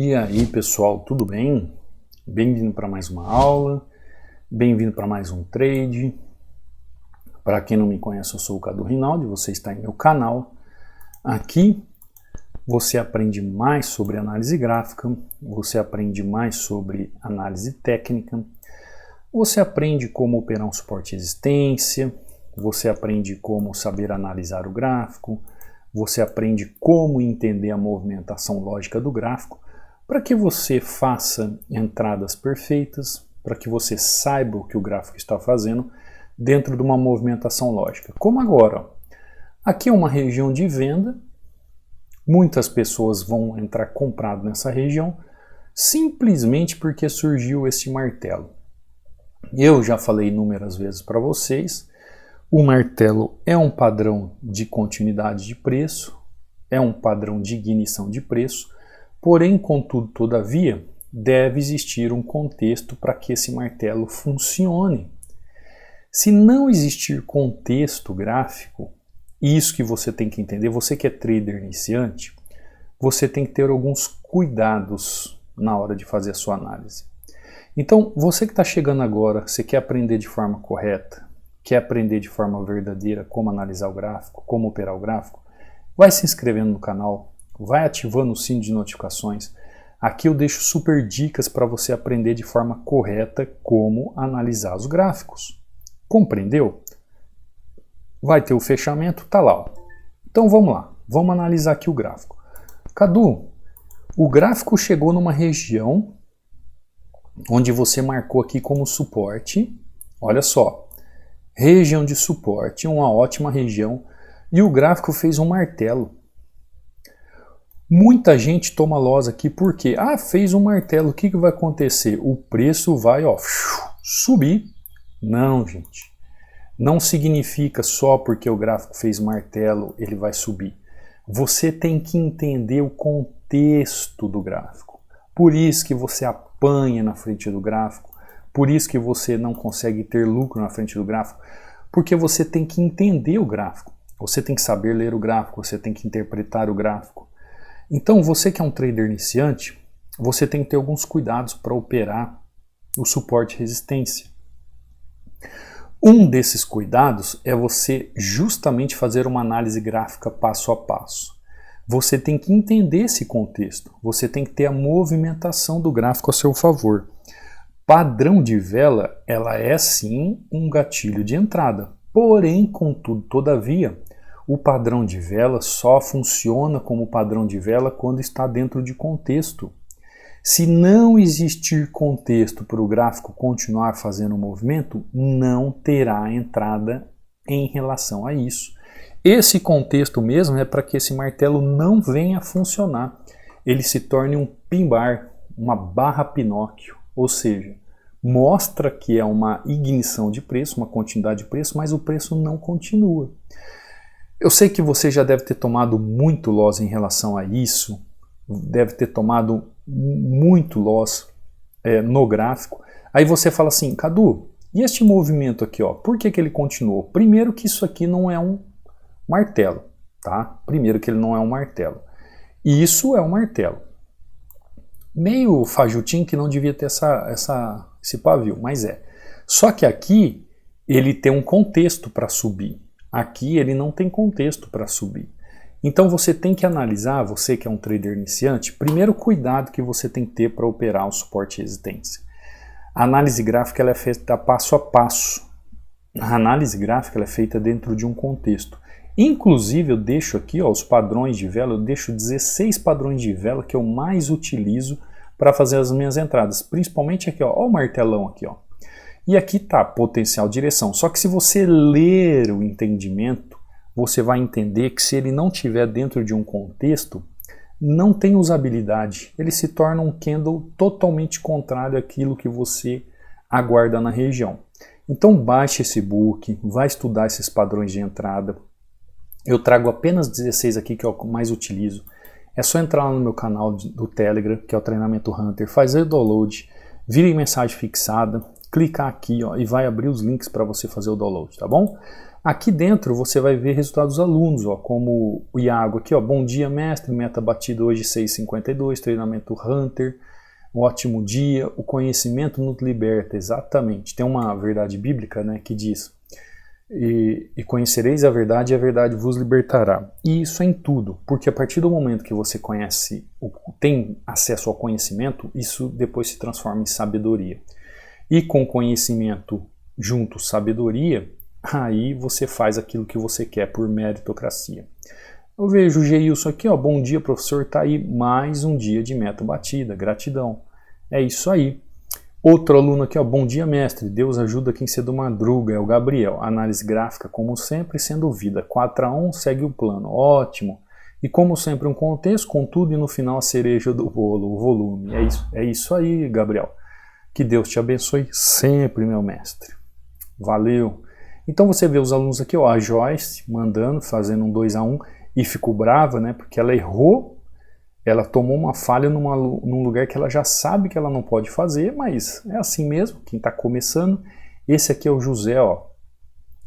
E aí pessoal, tudo bem? Bem-vindo para mais uma aula, bem-vindo para mais um trade. Para quem não me conhece, eu sou o Cadu Rinaldi, você está em meu canal. Aqui você aprende mais sobre análise gráfica, você aprende mais sobre análise técnica, você aprende como operar um suporte e resistência, você aprende como saber analisar o gráfico, você aprende como entender a movimentação lógica do gráfico, para que você faça entradas perfeitas, para que você saiba o que o gráfico está fazendo dentro de uma movimentação lógica. Como agora, ó. Aqui é uma região de venda, muitas pessoas vão entrar comprado nessa região, simplesmente porque surgiu esse martelo. Eu já falei inúmeras vezes para vocês, o martelo é um padrão de continuidade de preço, é um padrão de ignição de preço, porém, contudo, todavia, deve existir um contexto para que esse martelo funcione. Se não existir contexto gráfico, isso que você tem que entender, você que é trader iniciante, você tem que ter alguns cuidados na hora de fazer a sua análise. Então, você que está chegando agora, você quer aprender de forma correta, quer aprender de forma verdadeira como analisar o gráfico, como operar o gráfico, vai se inscrevendo no canal, vai ativando o sino de notificações. Aqui eu deixo super dicas para você aprender de forma correta como analisar os gráficos. Compreendeu? Vai ter o fechamento, tá lá. Ó. Então vamos lá, vamos analisar aqui o gráfico. Cadu, o gráfico chegou numa região onde você marcou aqui como suporte. Olha só, região de suporte, uma ótima região, e o gráfico fez um martelo. Muita gente toma loss aqui porque, fez um martelo, o que vai acontecer? O preço vai subir. Não, gente. Não significa só porque o gráfico fez martelo, ele vai subir. Você tem que entender o contexto do gráfico. Por isso que você apanha na frente do gráfico, por isso que você não consegue ter lucro na frente do gráfico, porque você tem que entender o gráfico. Você tem que saber ler o gráfico, você tem que interpretar o gráfico. Então, você que é um trader iniciante, você tem que ter alguns cuidados para operar o suporte e resistência. Um desses cuidados é você justamente fazer uma análise gráfica passo a passo. Você tem que entender esse contexto, você tem que ter a movimentação do gráfico a seu favor. Padrão de vela, ela é sim um gatilho de entrada, porém, contudo, todavia, o padrão de vela só funciona como padrão de vela quando está dentro de contexto. Se não existir contexto para o gráfico continuar fazendo o movimento, não terá entrada em relação a isso. Esse contexto mesmo é para que esse martelo não venha a funcionar. Ele se torne um pin bar, uma barra Pinóquio, ou seja, mostra que é uma ignição de preço, uma continuidade de preço, mas o preço não continua. Eu sei que você já deve ter tomado muito loss em relação a isso, deve ter tomado muito loss no gráfico. Aí você fala assim, Cadu, e este movimento aqui, ó, por que ele continuou? Primeiro que isso aqui não é um martelo, tá? Primeiro que ele não é um martelo. E isso é um martelo. Meio fajutinho que não devia ter esse pavio, mas é. Só que aqui ele tem um contexto para subir. Aqui ele não tem contexto para subir. Então você tem que analisar, você que é um trader iniciante, primeiro cuidado que você tem que ter para operar o suporte e resistência. A análise gráfica ela é feita passo a passo. A análise gráfica ela é feita dentro de um contexto. Inclusive eu deixo aqui ó, os padrões de vela, eu deixo 16 padrões de vela que eu mais utilizo para fazer as minhas entradas. Principalmente aqui, ó o martelão aqui. Ó. E aqui está potencial direção. Só que se você ler o entendimento, você vai entender que se ele não estiver dentro de um contexto, não tem usabilidade. Ele se torna um candle totalmente contrário àquilo que você aguarda na região. Então baixe esse book, vai estudar esses padrões de entrada. Eu trago apenas 16 aqui que é o que eu mais utilizo. É só entrar lá no meu canal do Telegram, que é o Treinamento Hunter, fazer o download, vira em mensagem fixada, clicar aqui ó, e vai abrir os links para você fazer o download, tá bom? Aqui dentro você vai ver resultados dos alunos, ó, como o Iago aqui, ó, bom dia mestre, meta batida hoje 6,52, treinamento Hunter, um ótimo dia, o conhecimento nos liberta, exatamente. Tem uma verdade bíblica, né, que diz, e conhecereis a verdade vos libertará. E isso é em tudo, porque a partir do momento que você conhece, tem acesso ao conhecimento, isso depois se transforma em sabedoria. E com conhecimento junto sabedoria, aí você faz aquilo que você quer por meritocracia. Eu vejo o Geilson aqui, ó, bom dia professor, tá aí mais um dia de meta batida, gratidão. É isso aí. Outro aluno aqui, ó, bom dia mestre, Deus ajuda quem cedo madruga, é o Gabriel. Análise gráfica como sempre, sendo vida, 4-1, segue o plano, ótimo. E como sempre um contexto, contudo e no final a cereja do bolo, o volume. É isso aí, Gabriel. Que Deus te abençoe sempre, meu mestre. Valeu. Então você vê os alunos aqui, ó, a Joyce mandando, fazendo um 2-1 e ficou brava, né, porque ela errou. Ela tomou uma falha num lugar que ela já sabe que ela não pode fazer, mas é assim mesmo, quem está começando. Esse aqui é o José, ó.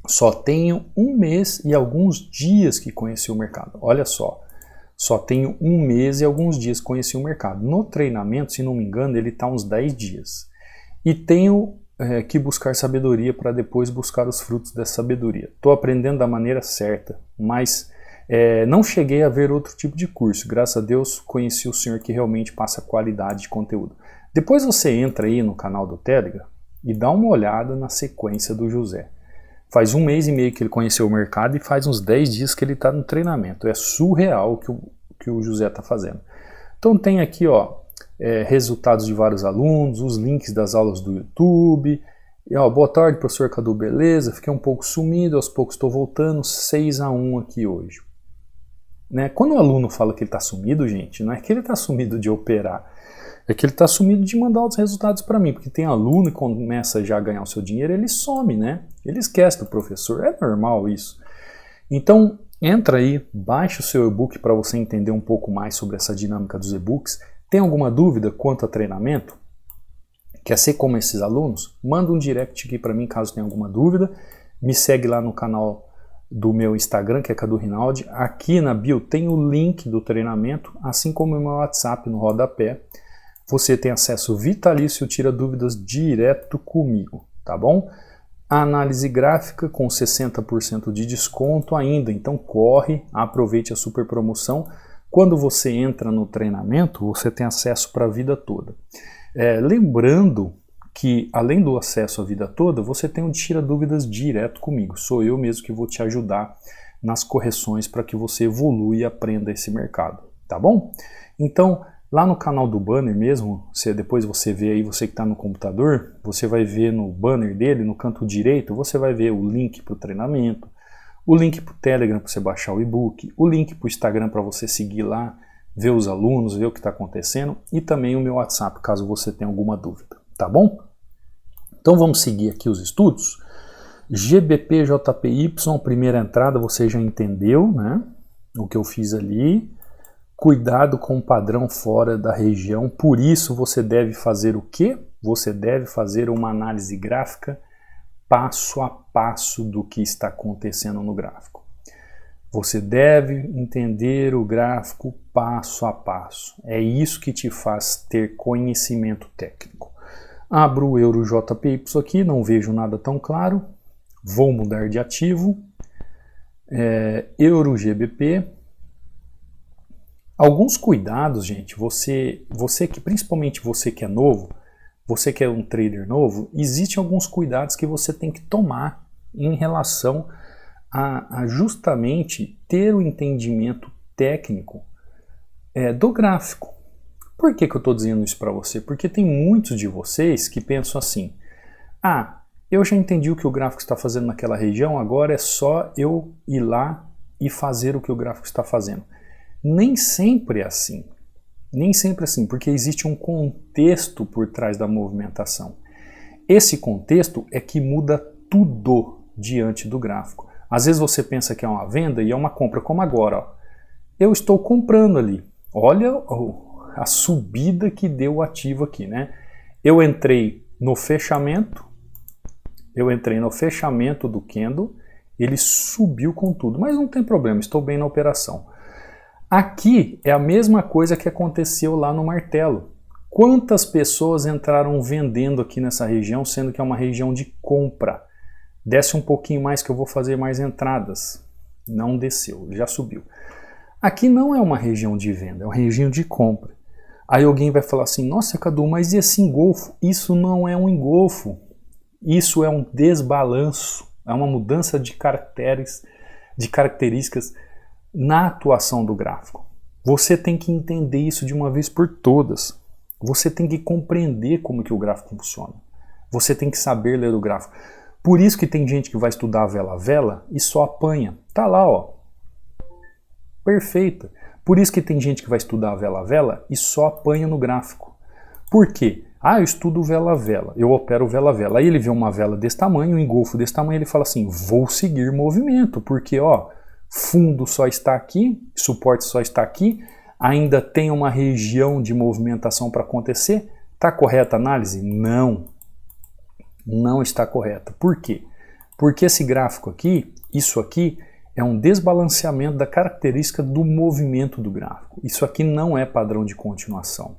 Só tenho 1 mês e alguns dias que conheci o mercado. Olha só tenho 1 mês e alguns dias que conheci o mercado. No treinamento, se não me engano, ele está uns 10 dias. E tenho que buscar sabedoria para depois buscar os frutos dessa sabedoria. Estou aprendendo da maneira certa, mas... não cheguei a ver outro tipo de curso, graças a Deus conheci o senhor que realmente passa qualidade de conteúdo. Depois você entra aí no canal do Telegram e dá uma olhada na sequência do José. Faz 1 mês e meio que ele conheceu o mercado e faz uns 10 dias que ele está no treinamento. É surreal o que o José está fazendo. Então tem aqui, ó, resultados de vários alunos, os links das aulas do YouTube. E, ó, boa tarde professor Cadu, beleza? Fiquei um pouco sumido, aos poucos estou voltando, 6-1 aqui hoje. Né? Quando o aluno fala que ele está sumido, gente, não é que ele está sumido de operar, é que ele está sumido de mandar os resultados para mim, porque tem aluno que começa já a ganhar o seu dinheiro, ele some, né? Ele esquece do professor, é normal isso. Então, entra aí, baixa o seu e-book para você entender um pouco mais sobre essa dinâmica dos e-books. Tem alguma dúvida quanto a treinamento? Quer ser como esses alunos? Manda um direct aqui para mim caso tenha alguma dúvida. Me segue lá no canal do meu Instagram, que é Cadu Rinaldi. Aqui na bio tem o link do treinamento, assim como o meu WhatsApp no rodapé. Você tem acesso vitalício, tira dúvidas direto comigo, tá bom? A análise gráfica com 60% de desconto ainda, então corre, aproveite a super promoção. Quando você entra no treinamento, você tem acesso para a vida toda. Lembrando que, além do acesso à vida toda, você tem um tira dúvidas direto comigo. Sou eu mesmo que vou te ajudar nas correções para que você evolua e aprenda esse mercado, tá bom? Então, lá no canal do banner mesmo, depois você vê aí, você que está no computador, você vai ver no banner dele, no canto direito, você vai ver o link para o treinamento, o link para o Telegram para você baixar o e-book, o link para o Instagram para você seguir lá, ver os alunos, ver o que está acontecendo, e também o meu WhatsApp, caso você tenha alguma dúvida, tá bom? Então vamos seguir aqui os estudos. GBP-JPY, primeira entrada, você já entendeu, né? O que eu fiz ali. Cuidado com o padrão fora da região, por isso você deve fazer o quê? Você deve fazer uma análise gráfica passo a passo do que está acontecendo no gráfico. Você deve entender o gráfico passo a passo. É isso que te faz ter conhecimento técnico. Abro o EuroJPY aqui, não vejo nada tão claro. Vou mudar de ativo. EuroGBP. Alguns cuidados, gente. Você que, principalmente você que é novo, você que é um trader novo, existem alguns cuidados que você tem que tomar em relação a justamente ter o entendimento técnico do gráfico. Por que eu estou dizendo isso para você? Porque tem muitos de vocês que pensam assim, eu já entendi o que o gráfico está fazendo naquela região, agora é só eu ir lá e fazer o que o gráfico está fazendo. Nem sempre é assim. Nem sempre é assim, porque existe um contexto por trás da movimentação. Esse contexto é que muda tudo diante do gráfico. Às vezes você pensa que é uma venda e é uma compra, como agora. Ó. Eu estou comprando ali. Olha a subida que deu o ativo aqui, né? Eu entrei no fechamento do candle Ele subiu com tudo, mas não tem problema, estou bem na operação. Aqui é a mesma coisa que aconteceu lá no martelo. Quantas pessoas entraram vendendo aqui nessa região, sendo que é uma região de compra? Desce um pouquinho mais que eu vou fazer mais entradas. Não desceu, já subiu. Aqui não é uma região de venda, é uma região de compra. Aí alguém vai falar assim, nossa Cadu, mas e esse engolfo? Isso não é um engolfo, isso é um desbalanço, é uma mudança de características na atuação do gráfico. Você tem que entender isso de uma vez por todas. Você tem que compreender como que o gráfico funciona. Você tem que saber ler o gráfico. Por isso que tem gente que vai estudar vela a vela e só apanha. Tá lá, ó. Perfeita. Por isso que tem gente que vai estudar vela a vela e só apanha no gráfico. Por quê? Ah, eu estudo vela a vela, eu opero vela a vela. Aí ele vê uma vela desse tamanho, um engolfo desse tamanho, ele fala assim, vou seguir movimento, porque ó, fundo só está aqui, suporte só está aqui, ainda tem uma região de movimentação para acontecer. Está correta a análise? Não. Não está correta. Por quê? Porque esse gráfico aqui, isso aqui, é um desbalanceamento da característica do movimento do gráfico. Isso aqui não é padrão de continuação.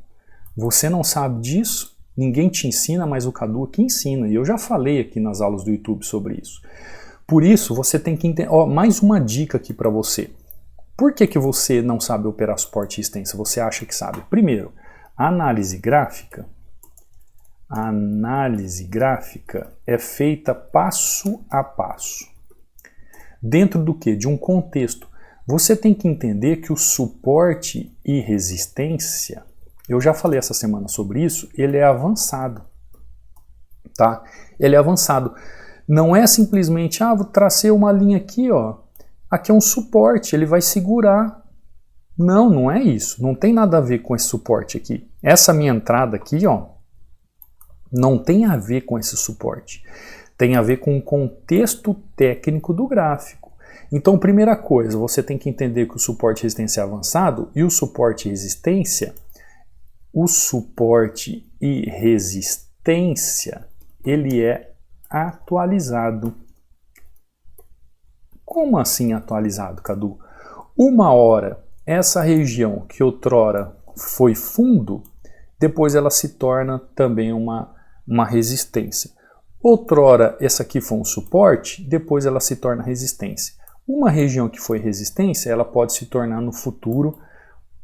Você não sabe disso, ninguém te ensina, mas o Cadu aqui ensina. E eu já falei aqui nas aulas do YouTube sobre isso. Por isso, você tem que entender... Ó, mais uma dica aqui para você. Por que você não sabe operar suporte e resistência? Você acha que sabe? Primeiro, a análise gráfica. A análise gráfica é feita passo a passo. Dentro do quê? De um contexto. Você tem que entender que o suporte e resistência, eu já falei essa semana sobre isso, ele é avançado. Tá? Ele é avançado. Não é simplesmente, vou tracer uma linha aqui, ó. Aqui é um suporte, ele vai segurar. Não, não é isso. Não tem nada a ver com esse suporte aqui. Essa minha entrada aqui, ó, não tem a ver com esse suporte. Tem a ver com o contexto técnico do gráfico. Então, primeira coisa, você tem que entender que o suporte e resistência é avançado e o suporte e resistência, ele é atualizado. Como assim atualizado, Cadu? Uma hora, essa região que outrora foi fundo, depois ela se torna também uma resistência. Outrora, essa aqui foi um suporte, depois ela se torna resistência. Uma região que foi resistência, ela pode se tornar no futuro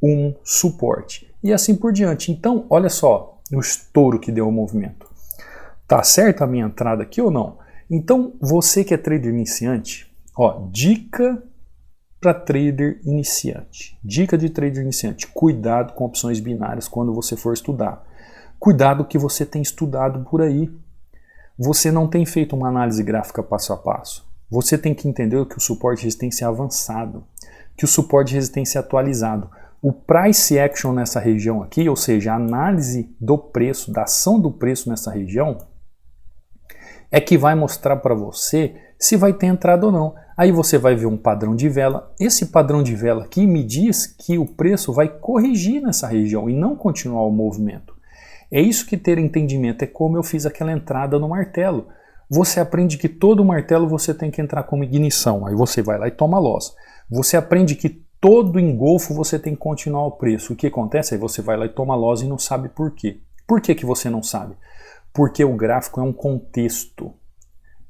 um suporte. E assim por diante. Então, olha só o estouro que deu o movimento. Tá certa a minha entrada aqui ou não? Então, você que é trader iniciante, ó, dica para trader iniciante. Dica de trader iniciante. Cuidado com opções binárias quando você for estudar. Cuidado que você tem estudado por aí. Você não tem feito uma análise gráfica passo a passo. Você tem que entender que o suporte e resistência é avançado, que o suporte e resistência é atualizado. O price action nessa região aqui, ou seja, a análise do preço, da ação do preço nessa região, é que vai mostrar para você se vai ter entrada ou não. Aí você vai ver um padrão de vela. Esse padrão de vela aqui me diz que o preço vai corrigir nessa região e não continuar o movimento. É isso que ter entendimento, é como eu fiz aquela entrada no martelo. Você aprende que todo martelo você tem que entrar como ignição, aí você vai lá e toma loss. Você aprende que todo engolfo você tem que continuar o preço. O que acontece? Aí você vai lá e toma loss e não sabe por quê. Por que você não sabe? Porque o gráfico é um contexto.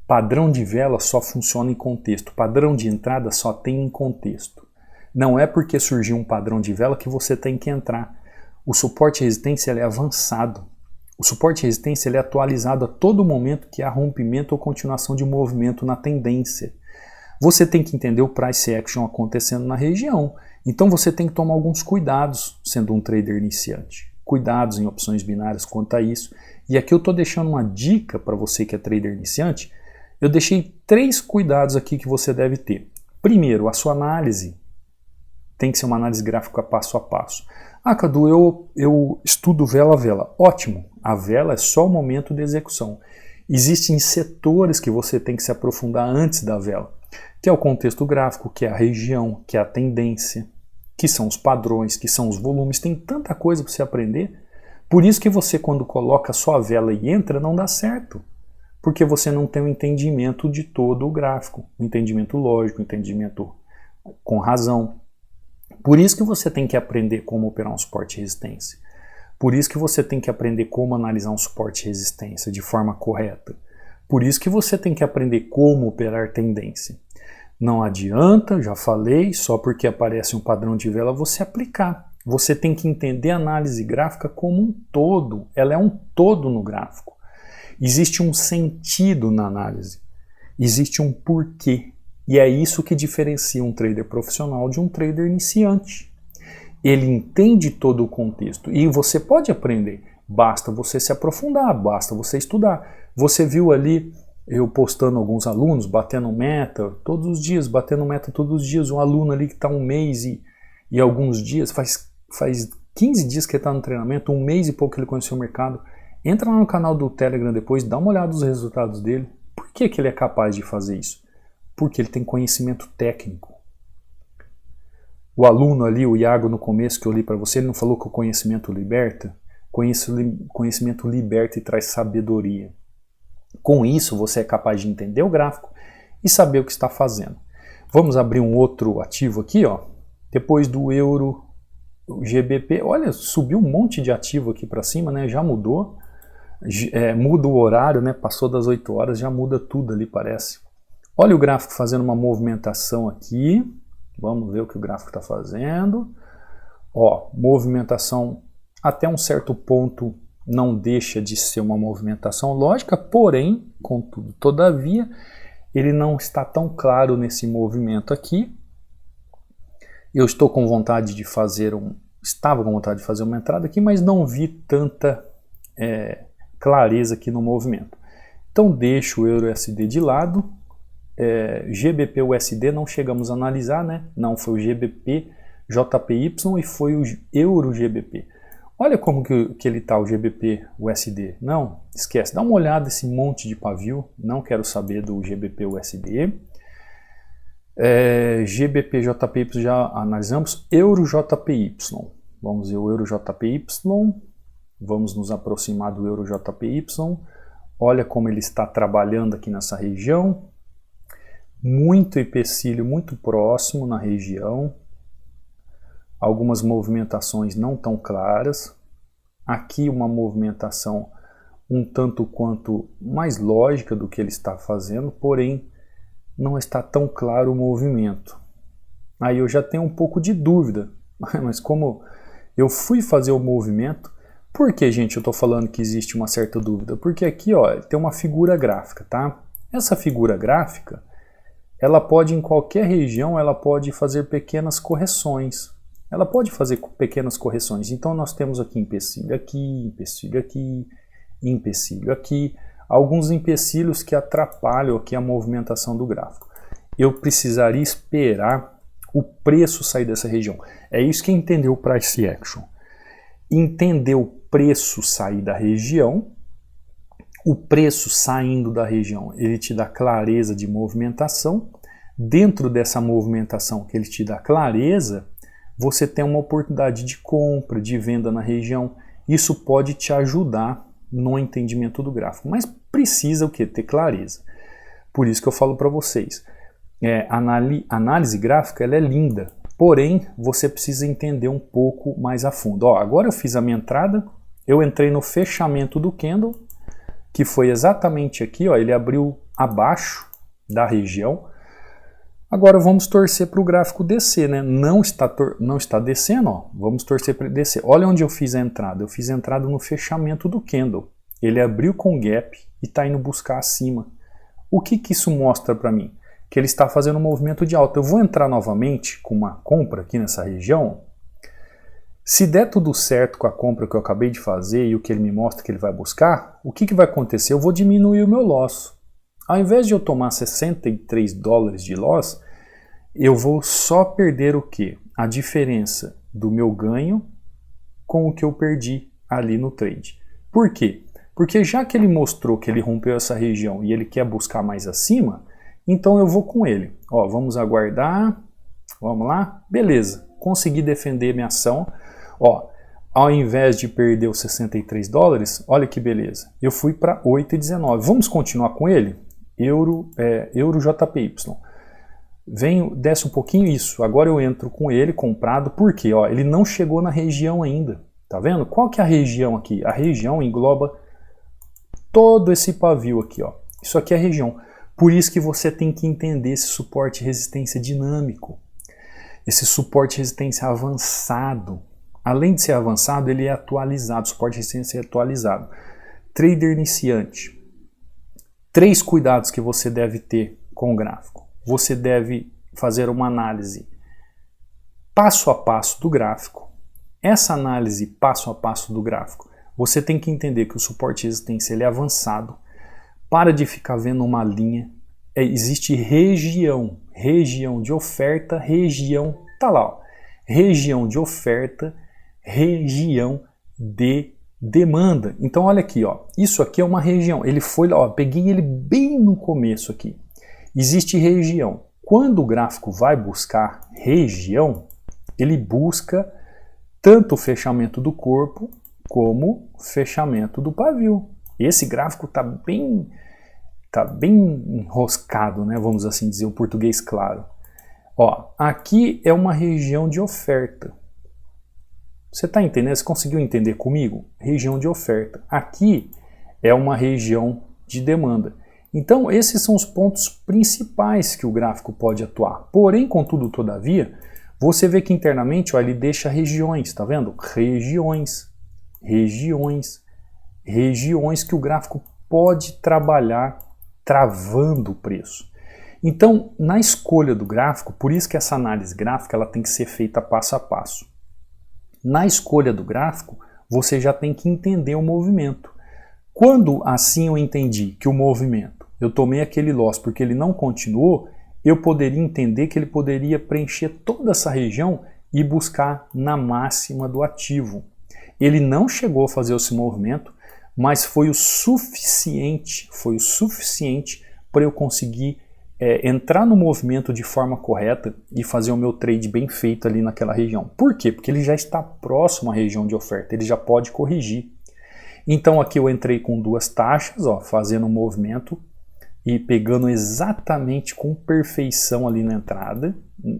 Padrão de vela só funciona em contexto. Padrão de entrada só tem em contexto. Não é porque surgiu um padrão de vela que você tem que entrar. O suporte e resistência ele é avançado. O suporte e resistência ele é atualizado a todo momento que há rompimento ou continuação de movimento na tendência. Você tem que entender o price action acontecendo na região. Então você tem que tomar alguns cuidados sendo um trader iniciante. Cuidados em opções binárias quanto a isso. E aqui eu estou deixando uma dica para você que é trader iniciante. Eu deixei 3 cuidados aqui que você deve ter. Primeiro, a sua análise tem que ser uma análise gráfica passo a passo. Cadu, eu estudo vela a vela. Ótimo, a vela é só o momento de execução. Existem setores que você tem que se aprofundar antes da vela, que é o contexto gráfico, que é a região, que é a tendência, que são os padrões, que são os volumes. Tem tanta coisa para você aprender. Por isso que você, quando coloca só a vela e entra, não dá certo. Porque você não tem um entendimento de todo o gráfico, um entendimento lógico, um entendimento com razão. Por isso que você tem que aprender como operar um suporte e resistência. Por isso que você tem que aprender como analisar um suporte e resistência de forma correta. Por isso que você tem que aprender como operar tendência. Não adianta, já falei, só porque aparece um padrão de vela você aplicar. Você tem que entender a análise gráfica como um todo. Ela é um todo no gráfico. Existe um sentido na análise. Existe um porquê. E é isso que diferencia um trader profissional de um trader iniciante. Ele entende todo o contexto e você pode aprender. Basta você se aprofundar, basta você estudar. Você viu ali eu postando alguns alunos, batendo meta todos os dias, um aluno ali que está um mês e alguns dias, faz 15 dias que ele está no treinamento, um mês e pouco que ele conheceu o mercado. Entra lá no canal do Telegram depois, dá uma olhada nos resultados dele. Por que ele é capaz de fazer isso? Porque ele tem conhecimento técnico. O aluno ali, o Iago, no começo que eu li para você, ele não falou que o conhecimento liberta? Conhecimento liberta e traz sabedoria. Com isso, você é capaz de entender o gráfico e saber o que está fazendo. Vamos abrir um outro ativo aqui, ó. Depois do euro, o GBP, olha, subiu um monte de ativo aqui para cima, né? Já mudou. Muda o horário, né? Passou das 8 horas, já muda tudo ali, parece. Olha o gráfico fazendo uma movimentação aqui. Vamos ver o que o gráfico está fazendo. Ó, movimentação até um certo ponto não deixa de ser uma movimentação lógica, porém, contudo, todavia, ele não está tão claro nesse movimento aqui. Eu estou com vontade de fazer estava com vontade de fazer uma entrada aqui, mas não vi tanta clareza aqui no movimento. Então deixo o EURUSD de lado. GBP USD não chegamos a analisar, né? Não, foi o GBP JPY e foi o Euro GBP. Olha como que ele está, o GBP USD. Não, esquece, dá uma olhada nesse monte de pavio, não quero saber do GBP USD. GBP JPY já analisamos, Euro JPY. Vamos ver o Euro JPY, vamos nos aproximar do Euro JPY. Olha como ele está trabalhando aqui nessa região. Muito empecilho, muito próximo na região. Algumas movimentações não tão claras. Aqui uma movimentação um tanto quanto mais lógica do que ele está fazendo, porém não está tão claro o movimento. Aí eu já tenho um pouco de dúvida, mas como eu fui fazer o movimento, por que, gente, eu estou falando que existe uma certa dúvida? Porque aqui, ó, tem uma figura gráfica, tá? Essa figura gráfica, ela pode, em qualquer região, ela pode fazer pequenas correções. Ela pode fazer pequenas correções. Então nós temos aqui empecilho aqui, empecilho aqui, empecilho aqui. Alguns empecilhos que atrapalham aqui a movimentação do gráfico. Eu precisaria esperar o preço sair dessa região. É isso que é entender o Price Action. Entender o preço sair da região. O preço saindo da região, ele te dá clareza de movimentação. Dentro dessa movimentação que ele te dá clareza, você tem uma oportunidade de compra, de venda na região. Isso pode te ajudar no entendimento do gráfico, mas precisa o quê? Ter clareza. Por isso que eu falo para vocês, análise gráfica ela é linda, porém você precisa entender um pouco mais a fundo. Ó, agora eu fiz a minha entrada, eu entrei no fechamento do candle, que foi exatamente aqui, ó, ele abriu abaixo da região. Agora vamos torcer para o gráfico descer, né? Não está descendo, ó. Vamos torcer para ele descer. Olha onde eu fiz a entrada. Eu fiz a entrada no fechamento do candle. Ele abriu com gap e está indo buscar acima. O que isso mostra para mim? Que ele está fazendo um movimento de alta. Eu vou entrar novamente com uma compra aqui nessa região. Se der tudo certo com a compra que eu acabei de fazer e o que ele me mostra que ele vai buscar, o que vai acontecer? Eu vou diminuir o meu loss. Ao invés de eu tomar 63 dólares de loss, eu vou só perder o quê? A diferença do meu ganho com o que eu perdi ali no trade. Por quê? Porque já que ele mostrou que ele rompeu essa região e ele quer buscar mais acima, então eu vou com ele. Ó, vamos aguardar. Vamos lá? Beleza. Consegui defender minha ação. Ó, ao invés de perder os 63 dólares, olha que beleza, eu fui para 8,19. Vamos continuar com ele? Euro JPY. Venho, desce um pouquinho isso. Agora eu entro com ele comprado, porque ó, ele não chegou na região ainda. Tá vendo? Qual que é a região aqui? A região engloba todo esse pavio aqui, ó. Isso aqui é a região. Por isso que você tem que entender esse suporte e resistência dinâmico. Esse suporte e resistência avançado. Além de ser avançado, ele é atualizado. Suporte e resistência é atualizado. Trader iniciante. 3 cuidados que você deve ter com o gráfico. Você deve fazer uma análise passo a passo do gráfico. Essa análise passo a passo do gráfico, você tem que entender que o suporte e resistência ele é avançado. Para de ficar vendo uma linha. Existe região de oferta, região, tá lá, ó, região de oferta, região de demanda. Então olha aqui, ó, isso aqui é uma região. Ele foi, ó, peguei ele bem no começo aqui. Existe região. Quando o gráfico vai buscar região, ele busca tanto o fechamento do corpo como o fechamento do pavio. Esse gráfico está bem enroscado, né? Vamos assim dizer, o português claro. Ó, aqui é uma região de oferta. Você está entendendo? Você conseguiu entender comigo? Região de oferta. Aqui é uma região de demanda. Então, esses são os pontos principais que o gráfico pode atuar. Porém, contudo, todavia, você vê que internamente ó, ele deixa regiões, tá vendo? Regiões que o gráfico pode trabalhar travando o preço. Então, na escolha do gráfico, por isso que essa análise gráfica ela tem que ser feita passo a passo. Na escolha do gráfico, você já tem que entender o movimento. Quando assim eu entendi que o movimento, eu tomei aquele loss porque ele não continuou, eu poderia entender que ele poderia preencher toda essa região e buscar na máxima do ativo. Ele não chegou a fazer esse movimento, mas foi o suficiente para eu conseguir entrar no movimento de forma correta e fazer o meu trade bem feito ali naquela região. Por quê? Porque ele já está próximo à região de oferta, ele já pode corrigir. Então aqui eu entrei com 2 taxas, ó, fazendo um movimento e pegando exatamente com perfeição ali na entrada,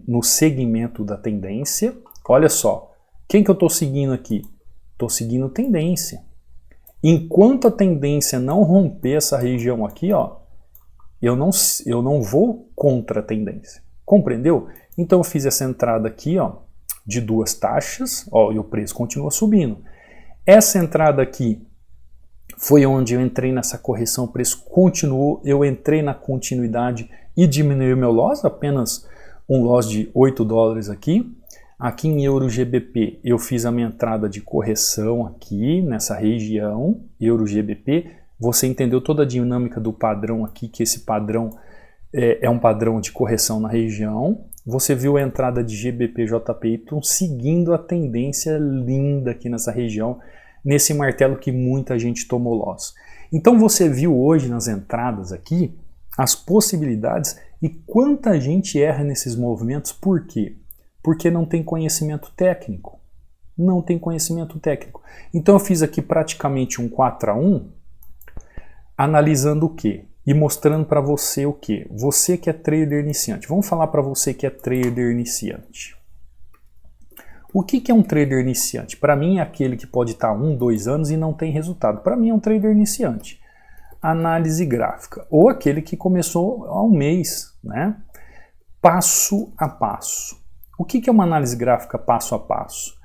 no segmento da tendência. Olha só, quem que eu estou seguindo aqui? Estou seguindo tendência. Enquanto a tendência não romper essa região aqui, ó, eu não vou contra a tendência. Compreendeu? Então eu fiz essa entrada aqui, ó, de 2 taxas, ó, e o preço continua subindo. Essa entrada aqui foi onde eu entrei nessa correção, o preço continuou, eu entrei na continuidade e diminuí meu loss, apenas um loss de 8 dólares aqui. Aqui em Euro GBP eu fiz a minha entrada de correção aqui nessa região, Euro GBP. Você entendeu toda a dinâmica do padrão aqui, que esse padrão é um padrão de correção na região. Você viu a entrada de GBP JPY seguindo a tendência linda aqui nessa região, nesse martelo que muita gente tomou loss. Então você viu hoje nas entradas aqui as possibilidades e quanta gente erra nesses movimentos. Por quê? Porque não tem conhecimento técnico. Não tem conhecimento técnico. Então eu fiz aqui praticamente um 4-1, analisando o quê? E mostrando para você o quê? Você que é trader iniciante. Vamos falar para você que é trader iniciante. O que é um trader iniciante? Para mim é aquele que pode estar 1, 2 anos e não tem resultado. Para mim é um trader iniciante. Análise gráfica. Ou aquele que começou há um mês, né? Passo a passo. O que é uma análise gráfica passo a passo?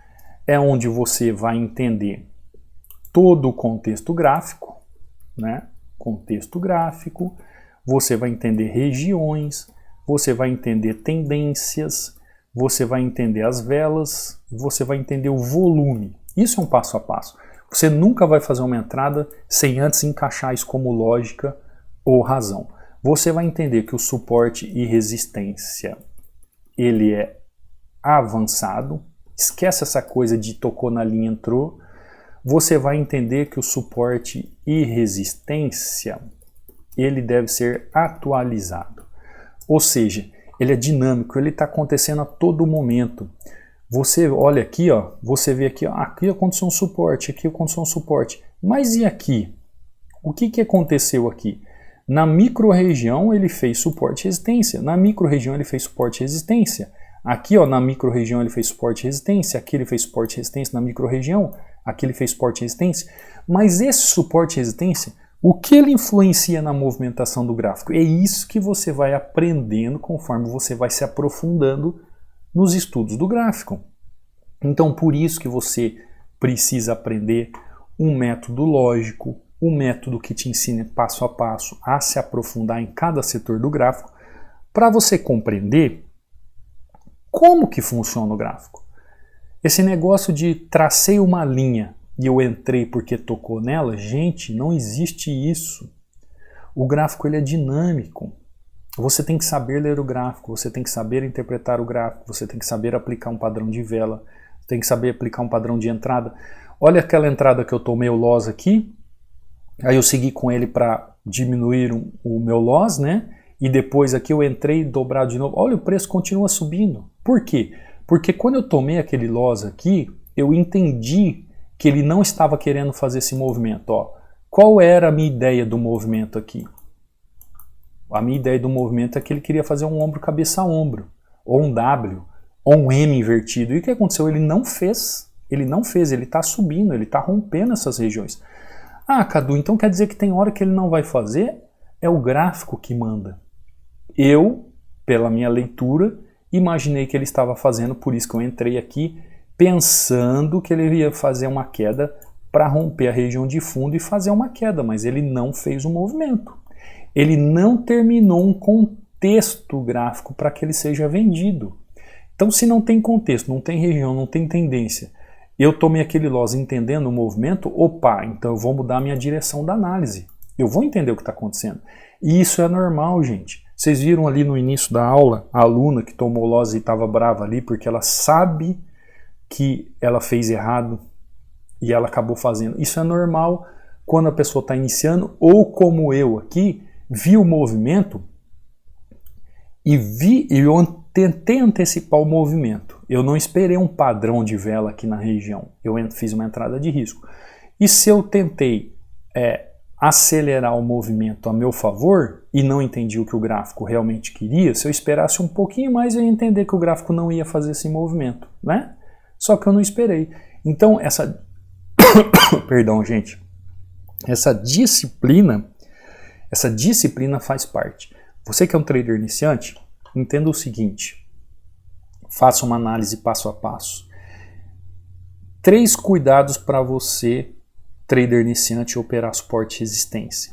É onde você vai entender todo o contexto gráfico, né? Contexto gráfico, você vai entender regiões, você vai entender tendências, você vai entender as velas, você vai entender o volume. Isso é um passo a passo. Você nunca vai fazer uma entrada sem antes encaixar isso como lógica ou razão. Você vai entender que o suporte e resistência, ele é avançado. Esquece essa coisa de tocou na linha, entrou. Você vai entender que o suporte e resistência, ele deve ser atualizado. Ou seja, ele é dinâmico, ele está acontecendo a todo momento. Você olha aqui, ó, você vê aqui, ó, aqui a condição suporte, aqui a condição suporte. Mas e aqui? O que aconteceu aqui? Na micro-região ele fez suporte e resistência, na micro-região ele fez suporte e resistência. Aqui, ó, na micro-região ele fez suporte e resistência, aqui ele fez suporte e resistência na micro-região, aqui ele fez suporte e resistência. Mas esse suporte e resistência, o que ele influencia na movimentação do gráfico? É isso que você vai aprendendo conforme você vai se aprofundando nos estudos do gráfico. Então, por isso que você precisa aprender um método lógico, um método que te ensine passo a passo a se aprofundar em cada setor do gráfico, para você compreender como que funciona o gráfico. Esse negócio de tracei uma linha e eu entrei porque tocou nela, gente, não existe isso. O gráfico ele é dinâmico. Você tem que saber ler o gráfico, você tem que saber interpretar o gráfico, você tem que saber aplicar um padrão de vela, tem que saber aplicar um padrão de entrada. Olha aquela entrada que eu tomei o loss aqui, aí eu segui com ele para diminuir o meu loss, né? E depois aqui eu entrei dobrado de novo. Olha, o preço continua subindo. Por quê? Porque quando eu tomei aquele loss aqui, eu entendi que ele não estava querendo fazer esse movimento. Ó. Qual era a minha ideia do movimento aqui? A minha ideia do movimento é que ele queria fazer um ombro cabeça a ombro, ou um W, ou um M invertido. E o que aconteceu? Ele não fez, ele está subindo, ele está rompendo essas regiões. Ah, Cadu, então quer dizer que tem hora que ele não vai fazer? É o gráfico que manda. Eu, pela minha leitura, imaginei que ele estava fazendo, por isso que eu entrei aqui, pensando que ele ia fazer uma queda para romper a região de fundo e fazer uma queda, mas ele não fez o movimento. Ele não terminou um contexto gráfico para que ele seja vendido. Então, se não tem contexto, não tem região, não tem tendência, eu tomei aquele loss entendendo o movimento, opa, então eu vou mudar a minha direção da análise. Eu vou entender o que está acontecendo. E isso é normal, gente. Vocês viram ali no início da aula, a aluna que tomou loss e estava brava ali porque ela sabe que ela fez errado e ela acabou fazendo. Isso é normal quando a pessoa está iniciando, ou como eu aqui, vi o movimento e eu tentei antecipar o movimento. Eu não esperei um padrão de vela aqui na região. Eu fiz uma entrada de risco. E se eu tentei acelerar o movimento a meu favor e não entendi o que o gráfico realmente queria, se eu esperasse um pouquinho mais, eu ia entender que o gráfico não ia fazer esse movimento, né? Só que eu não esperei. Então, perdão, gente. Essa disciplina faz parte. Você que é um trader iniciante, entenda o seguinte. Faça uma análise passo a passo. 3 cuidados para você, trader iniciante, operar suporte e resistência.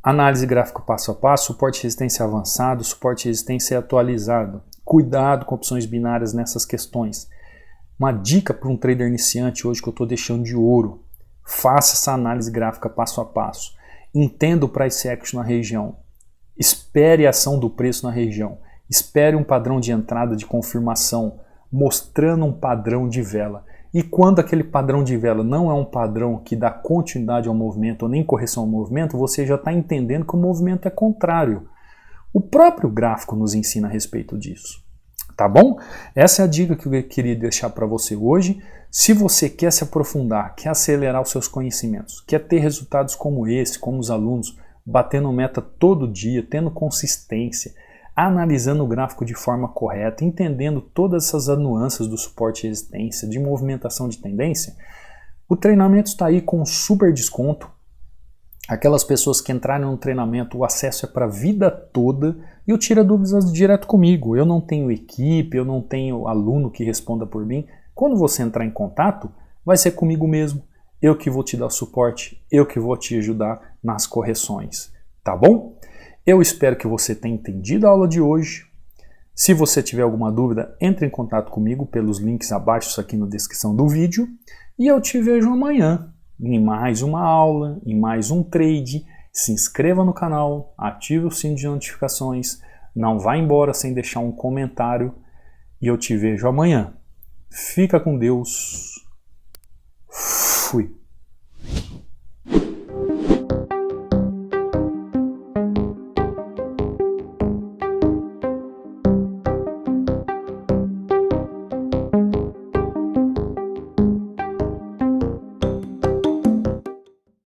Análise gráfica passo a passo, suporte e resistência avançado, suporte e resistência atualizado. Cuidado com opções binárias nessas questões. Uma dica para um trader iniciante hoje que eu estou deixando de ouro. Faça essa análise gráfica passo a passo. Entenda o price action na região. Espere a ação do preço na região. Espere um padrão de entrada de confirmação, mostrando um padrão de vela. E quando aquele padrão de vela não é um padrão que dá continuidade ao movimento ou nem correção ao movimento, você já está entendendo que o movimento é contrário. O próprio gráfico nos ensina a respeito disso. Tá bom? Essa é a dica que eu queria deixar para você hoje. Se você quer se aprofundar, quer acelerar os seus conhecimentos, quer ter resultados como esse, como os alunos, batendo meta todo dia, tendo consistência, analisando o gráfico de forma correta, entendendo todas essas nuances do suporte e resistência, de movimentação de tendência, o treinamento está aí com um super desconto. Aquelas pessoas que entrarem no treinamento, o acesso é para a vida toda e eu tiro dúvidas direto comigo. Eu não tenho equipe, eu não tenho aluno que responda por mim. Quando você entrar em contato, vai ser comigo mesmo. Eu que vou te dar suporte, eu que vou te ajudar nas correções. Tá bom? Eu espero que você tenha entendido a aula de hoje. Se você tiver alguma dúvida, entre em contato comigo pelos links abaixo aqui na descrição do vídeo. E eu te vejo amanhã em mais uma aula, em mais um trade. Se inscreva no canal, ative o sino de notificações, não vá embora sem deixar um comentário e eu te vejo amanhã. Fica com Deus. Fui.